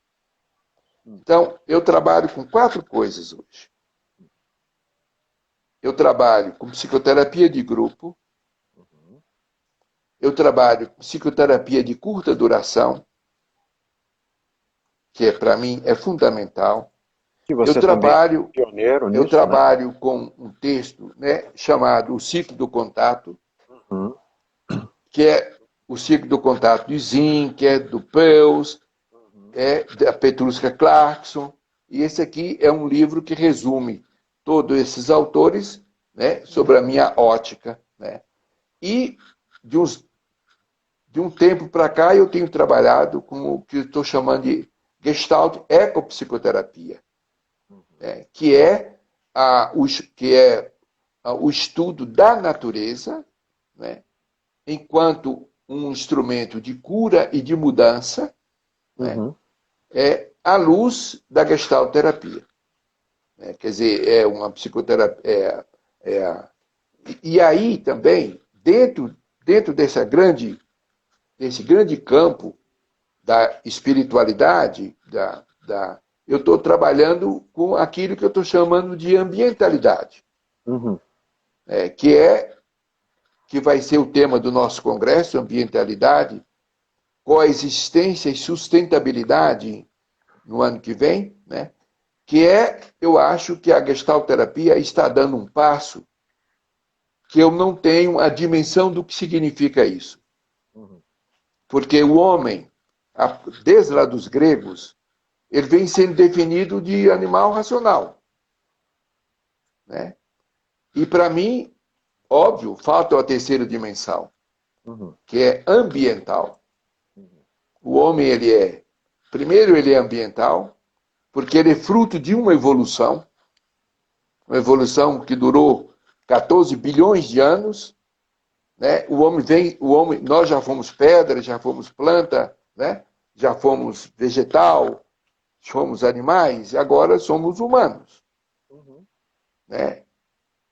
então, eu trabalho com 4 coisas hoje. Eu trabalho com psicoterapia de grupo, eu trabalho com psicoterapia de curta duração, que para mim é fundamental. Eu trabalho, pioneiro nisso, eu trabalho, né, com um texto, né, chamado O Ciclo do Contato, que é o ciclo do contato de Zinn, que é do Peirce, da Petruska Clarkson. E esse aqui é um livro que resume todos esses autores, né, sobre a minha ótica, né? E de um tempo para cá eu tenho trabalhado com o que eu estou chamando de Gestalt Ecopsicoterapia, né, que é o estudo da natureza, né, enquanto um instrumento de cura e de mudança, né, à luz da Gestalt terapia. Quer dizer, é uma psicoterapia. E aí também, dentro desse grande campo da espiritualidade, eu estou trabalhando com aquilo que eu estou chamando de ambientalidade, que vai ser o tema do nosso congresso, ambientalidade, coexistência e sustentabilidade no ano que vem, né? Eu acho que a gestalterapia está dando um passo que eu não tenho a dimensão do que significa isso. Porque o homem, desde lá dos gregos, ele vem sendo definido de animal racional, né? E para mim, óbvio, falta a terceira dimensão, que é ambiental. O homem, primeiro ele é ambiental, porque ele é fruto de uma evolução que durou 14 bilhões de anos, né? Nós já fomos pedra, já fomos planta, né? Já fomos vegetal, fomos animais, e agora somos humanos. Né?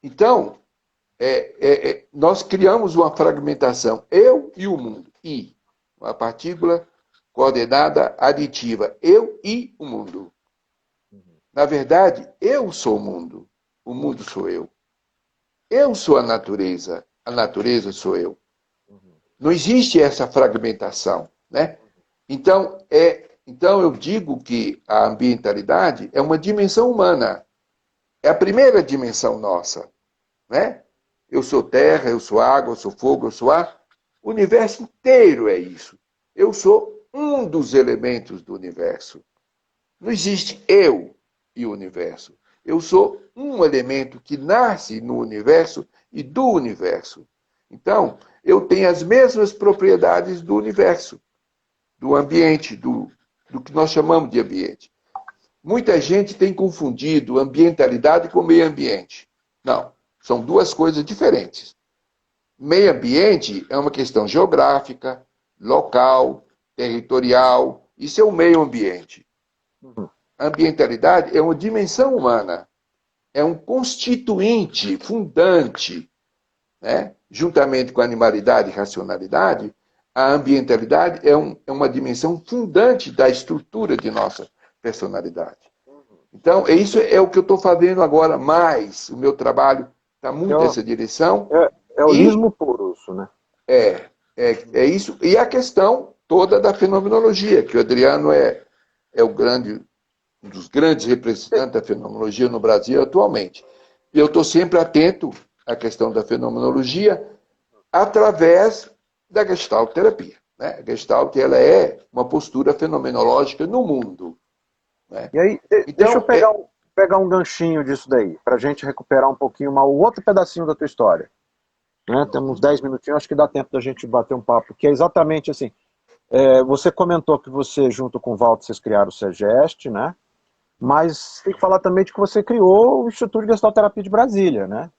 Então, nós criamos uma fragmentação, eu e o mundo, uma partícula coordenada aditiva, eu e o mundo. Na verdade, eu sou o mundo sou eu. Eu sou a natureza sou eu. Não existe essa fragmentação, né? Então eu digo que a ambientalidade é uma dimensão humana. É a primeira dimensão nossa, né? Eu sou terra, eu sou água, eu sou fogo, eu sou ar. O universo inteiro é isso. Eu sou um dos elementos do universo. Não existe eu e o universo. Eu sou um elemento que nasce no universo e do universo. Então, eu tenho as mesmas propriedades do universo, do ambiente, do que nós chamamos de ambiente. Muita gente tem confundido ambientalidade com meio ambiente. Não, são duas coisas diferentes. Meio ambiente é uma questão geográfica, local, territorial. Isso é o meio ambiente. A ambientalidade é uma dimensão humana. É um constituinte, fundante, né? Juntamente com a animalidade e racionalidade, a ambientalidade é uma dimensão fundante da estrutura de nossa personalidade. Então, isso é o que eu estou fazendo agora mais. O meu trabalho está muito nessa direção. É holismo puro isso, né? É isso. E a questão toda da fenomenologia, que o Adriano é um dos grandes representantes da fenomenologia no Brasil atualmente. E eu estou sempre atento à questão da fenomenologia através da Gestalt terapia. Né? A Gestalt ela é uma postura fenomenológica no mundo. Né? E aí, então, pegar um ganchinho disso daí, para a gente recuperar um pouquinho o outro pedacinho da tua história. Né? Temos uns 10 minutinhos, acho que dá tempo da gente bater um papo, que é exatamente assim. Você comentou que você, junto com o Walter, vocês criaram o SEGEST, né? Mas tem que falar também de que você criou o Instituto de Gestalterapia de Brasília, né?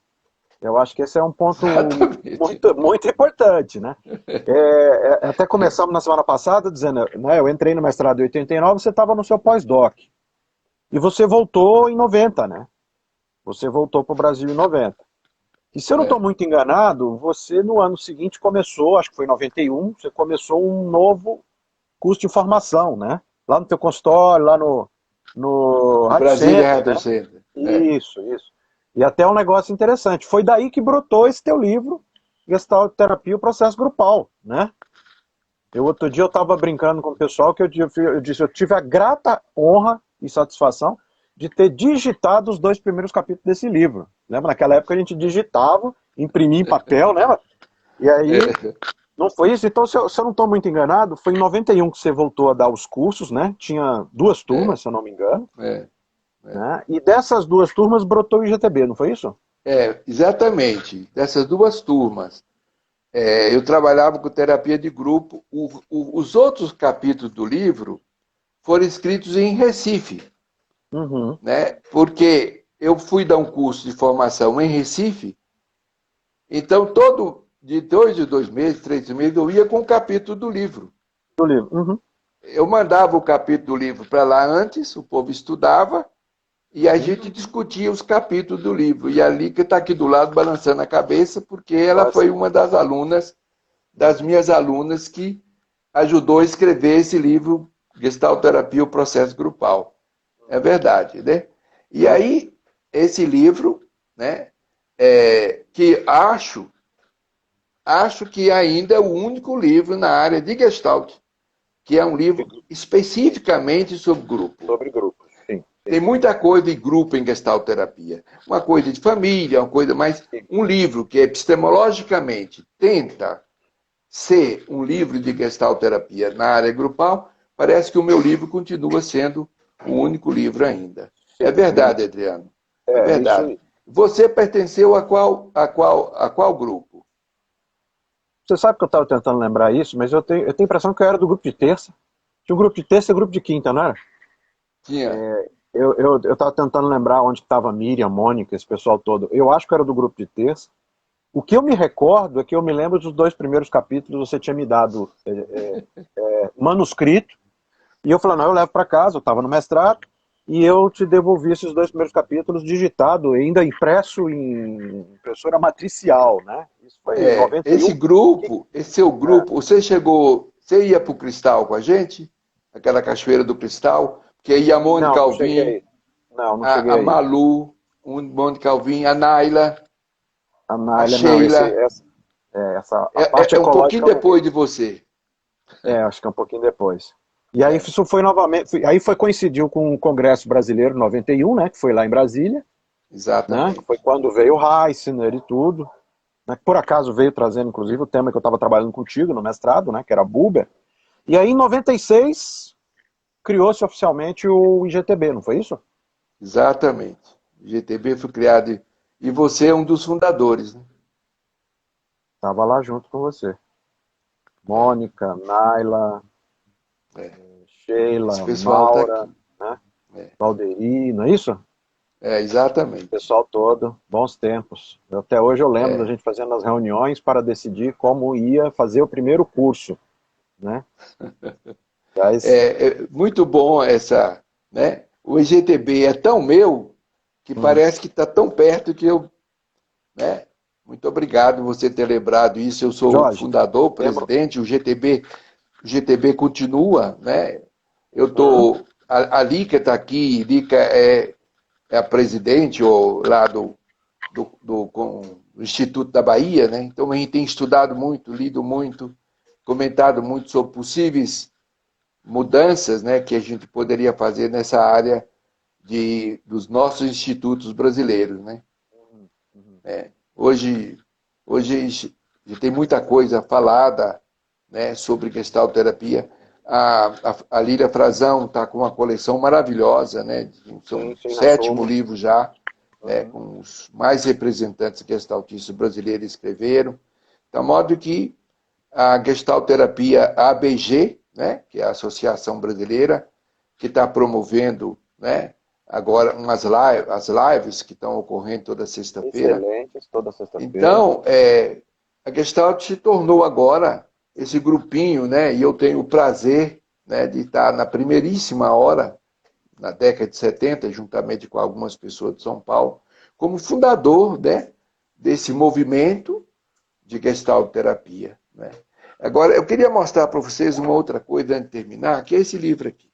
Eu acho que esse é um ponto muito, muito importante, né? Até começamos na semana passada dizendo, né, eu entrei no mestrado em 89, você estava no seu pós-doc. E você voltou em 90, né? Você voltou para o Brasil em 90. E se eu não estou muito enganado, você no ano seguinte começou, acho que foi em 91, você começou um novo curso de formação, né? Lá no teu consultório, lá no Brasília Rádio Center. Isso. E até um negócio interessante. Foi daí que brotou esse teu livro, Gestalt Terapia, o Processo Grupal, né? Outro dia eu estava brincando com o pessoal que eu disse, eu tive a grata honra e satisfação de ter digitado os 2 primeiros capítulos desse livro. Lembra? Naquela época a gente digitava, imprimia em papel, né? E aí, não foi isso? Então, se eu não estou muito enganado, foi em 91 que você voltou a dar os cursos, né? Tinha 2 turmas, se eu não me engano. Né? E dessas 2 turmas brotou o IGTB, não foi isso? Exatamente. Dessas 2 turmas. Eu trabalhava com terapia de grupo. Os outros capítulos do livro foram escritos em Recife. Uhum. Né? Porque eu fui dar um curso de formação em Recife, então de 2 meses, 3 meses, eu ia com o capítulo do livro. Uhum. Eu mandava o capítulo do livro para lá antes, o povo estudava, e a gente discutia os capítulos do livro. E a Lica está aqui do lado balançando a cabeça, porque ela foi uma das minhas alunas, que ajudou a escrever esse livro, Gestalt Terapia, o Processo Grupal. É verdade, né? E aí, esse livro, né, que acho que ainda é o único livro na área de Gestalt, que é um livro especificamente sobre grupo. Sobre grupo, sim. Tem muita coisa de grupo em Gestalt terapia. Uma coisa de família, uma coisa mais... Um livro que epistemologicamente tenta ser um livro de Gestalt terapia na área grupal, parece que o meu livro continua sendo o único livro ainda. É verdade, Adriano. É verdade. Você pertenceu a qual grupo? Você sabe que eu estava tentando lembrar isso, mas eu tenho a impressão que eu era do grupo de terça. Tinha um grupo de terça e grupo de quinta, não era? Tinha. Eu estava tentando lembrar onde estava a Miriam, Mônica, esse pessoal todo. Eu acho que era do grupo de terça. O que eu me recordo é que eu me lembro dos 2 primeiros capítulos, você tinha me dado manuscrito, e eu falei, não, eu levo para casa, eu estava no mestrado, e eu te devolvi esses 2 primeiros capítulos digitado, ainda impresso em impressora matricial, né? Isso foi em 91. Esse seu grupo, você ia para o Cristal com a gente? Aquela Cachoeira do Cristal? Que aí a Mônica Alvim, a Malu, Mônica Alvim, a Naila, a Sheila. A parte é um pouquinho depois de você. Acho que é um pouquinho depois. E aí isso foi novamente, aí coincidiu com o Congresso Brasileiro 91, né, que foi lá em Brasília. Exatamente. Né, que foi quando veio o Heissner e tudo. Né, que por acaso veio trazendo, inclusive, o tema que eu estava trabalhando contigo no mestrado, né, que era Buber. E aí, em 96, criou-se oficialmente o IGTB, não foi isso? Exatamente. O IGTB foi criado, e você é um dos fundadores, né? Estava lá junto com você. Mônica, Naila, Sheila, Maura, tá, né? Valderi, não é isso? Exatamente. O pessoal todo, bons tempos. Até hoje eu lembro da gente fazendo as reuniões para decidir como ia fazer o primeiro curso, né? Muito bom essa, né? O IGTB é tão meu que parece que está tão perto que eu, né? Muito obrigado por você ter lembrado isso. Eu sou Jorge, o fundador, presidente. O GTB continua, né? Eu tô, a Lica está aqui. Lica é a presidente lá do Instituto da Bahia, né? Então a gente tem estudado muito, lido muito, comentado muito sobre possíveis mudanças, né, que a gente poderia fazer nessa área dos nossos institutos brasileiros, né? Hoje a gente tem muita coisa falada, né, sobre Gestalt terapia, A Lília Frazão está com uma coleção maravilhosa, né? São Sim, sim, 7º livro já, né? Com os mais representantes gestaltistas brasileiros escreveram. De modo que a gestalterapia ABG, né? Que é a Associação Brasileira, que está promovendo, né? Agora as lives que estão ocorrendo toda sexta-feira. Excelentes, toda sexta-feira. Então, a Gestalt se tornou agora esse grupinho, né? E eu tenho o prazer, né, de estar na primeiríssima hora, na década de 70, juntamente com algumas pessoas de São Paulo, como fundador, né, desse movimento de Gestalt terapia, né? Agora, eu queria mostrar para vocês uma outra coisa antes de terminar, que é esse livro aqui.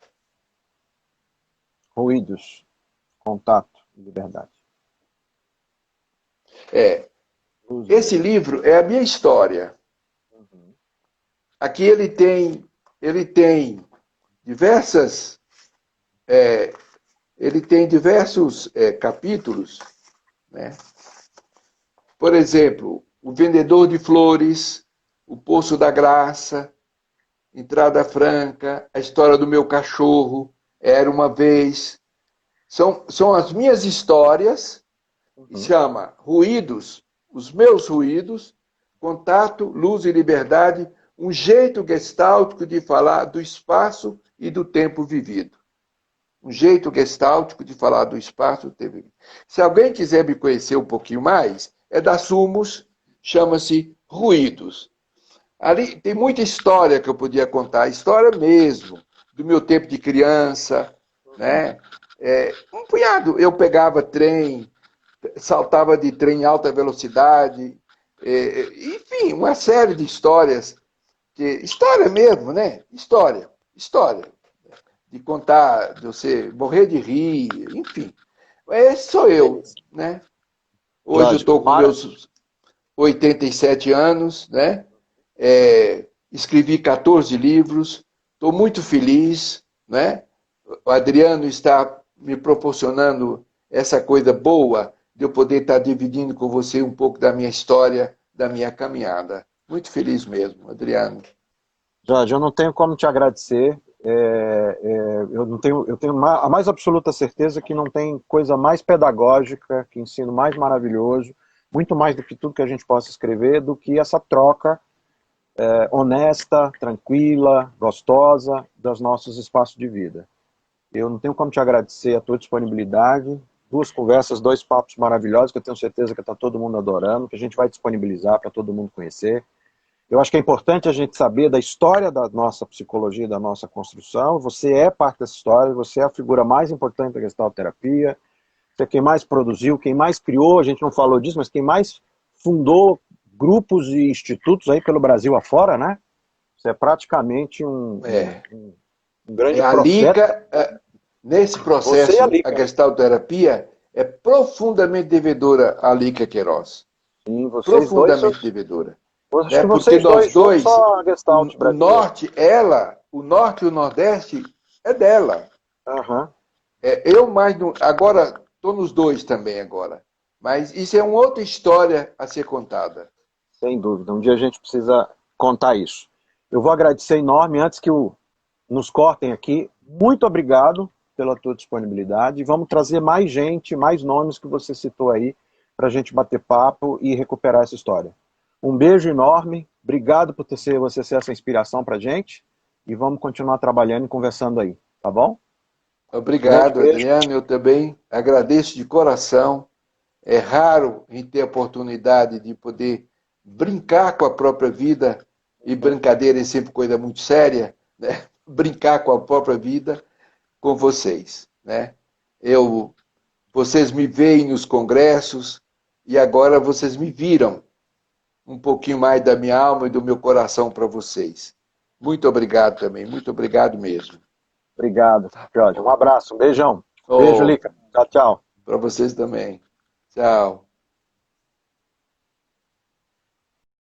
Ruídos, contato, liberdade. Esse livro é a minha história. Aqui ele tem diversos capítulos, né? Por exemplo, O Vendedor de Flores, O Poço da Graça, Entrada Franca, A História do Meu Cachorro, Era uma Vez. São as minhas histórias, chama Ruídos, Os Meus Ruídos, Contato, Luz e Liberdade, um jeito gestáltico de falar do espaço e do tempo vivido. Um jeito gestáltico de falar do espaço e do tempo vivido. Se alguém quiser me conhecer um pouquinho mais, é da Sumos, chama-se Ruídos. Ali tem muita história que eu podia contar, história mesmo, do meu tempo de criança, né? Um punhado, eu pegava trem, saltava de trem em alta velocidade, enfim, uma série de histórias. História mesmo, né? História. De contar, de você morrer de rir, enfim. Esse sou eu, né? Hoje eu estou com meus 87 anos, né? Escrevi 14 livros, estou muito feliz, né? O Adriano está me proporcionando essa coisa boa de eu poder estar dividindo com você um pouco da minha história, da minha caminhada. Muito feliz mesmo, Adriano. Jorge, eu não tenho como te agradecer. Eu tenho a mais absoluta certeza que não tem coisa mais pedagógica, que ensino mais maravilhoso, muito mais do que tudo que a gente possa escrever, do que essa troca honesta, tranquila, gostosa dos nossos espaços de vida. Eu não tenho como te agradecer a tua disponibilidade. 2 conversas, 2 papos maravilhosos que eu tenho certeza que está todo mundo adorando, que a gente vai disponibilizar para todo mundo conhecer. Eu acho que é importante a gente saber da história da nossa psicologia, da nossa construção. Você é parte dessa história, você é a figura mais importante da gestalterapia, você é quem mais produziu, quem mais criou, a gente não falou disso, mas quem mais fundou grupos e institutos aí pelo Brasil afora, né? Você é praticamente um grande profeta. Nesse processo, a gestalterapia é profundamente devedora a Lica Queiroz. Sim, vocês profundamente devedora. Acho que vocês porque nós dois, só a Gestalt o norte e o nordeste é dela. Uhum. Eu mais agora estou nos 2 também agora. Mas isso é uma outra história a ser contada. Sem dúvida. Um dia a gente precisa contar isso. Eu vou agradecer enorme, antes que nos cortem aqui. Muito obrigado pela tua disponibilidade. Vamos trazer mais gente, mais nomes que você citou aí, para a gente bater papo e recuperar essa história. Um beijo enorme. Obrigado por você ser essa inspiração para a gente. E vamos continuar trabalhando e conversando aí. Tá bom? Obrigado, Adriano. Eu também agradeço de coração. É raro a gente ter a oportunidade de poder brincar com a própria vida, e brincadeira é sempre coisa muito séria, né? Brincar com a própria vida com vocês, né? Vocês me veem nos congressos e agora vocês me viram um pouquinho mais da minha alma e do meu coração para vocês. Muito obrigado também, muito obrigado mesmo. Obrigado, Jorge. Um abraço, um beijão. Beijo, Lica. Tchau, tchau. Para vocês também. Tchau.